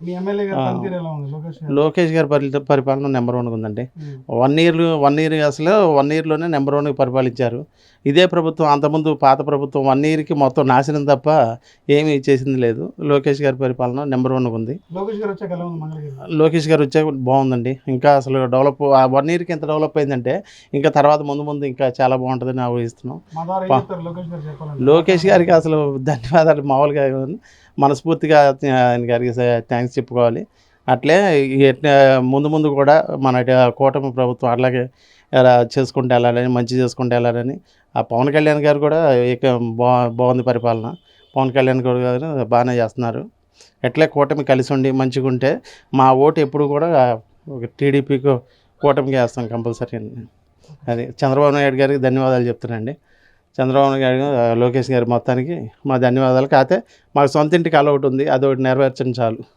మీ MLA గారి పనితీరు ఎలా ఉంది లోకేష్ గారి పరిపాలన నెంబర్ 1 ఉందండి. 1 ఇయర్ అసలు 1 ఇయర్లోనే నెంబర్ 1 పరిపాలించారు. ఇదే ప్రభుత్వం అంతకుముందు పాత ప్రభుత్వం 1 ఇయర్కి మొత్తం నాశనం తప్ప ఏమీ చేసింది లేదు. లోకేష్ గారి పరిపాలన నెంబర్ 1 ఉంది. లోకేష్ గారు వచ్చాక బాగుందండి. ఇంకా అసలు డెవలప్ 1 ఇయర్కి ఎంత డెవలప్ అయిందంటే ఇంకా తర్వాత ముందు ఇంకా చాలా బాగుంటుందని ఊహిస్తున్నాం. లోకేష్ గారికి అసలు ధన్యవాదాలు మామూలుగా మనస్ఫూర్తిగా ఆయన గారికి థ్యాంక్స్ చెప్పుకోవాలి. అట్లే ముందు కూడా మన కూటమి ప్రభుత్వం అట్లాగే చేసుకుంటూ వెళ్ళాలని, మంచి చేసుకుంటూ వెళ్ళాలని. ఆ పవన్ కళ్యాణ్ గారు కూడా బాగుంది పరిపాలన. పవన్ కళ్యాణ్ గారు బాగానే చేస్తున్నారు. ఎట్లే కూటమి కలిసి ఉండి మంచిగా ఉంటే మా ఓటు ఎప్పుడు కూడా టీడీపీకి కూటమికి వేస్తాం కంపల్సరీ. అది చంద్రబాబు నాయుడు గారికి ధన్యవాదాలు చెప్తున్నానండి. చంద్రబాబు నాయుడు లోకేష్ గారి మొత్తానికి మా ధన్యవాదాలు. కాకపోతే మాకు సొంత ఇంటికి అలవాటు ఉంది, అదొకటి నెరవేర్చండి చాలు.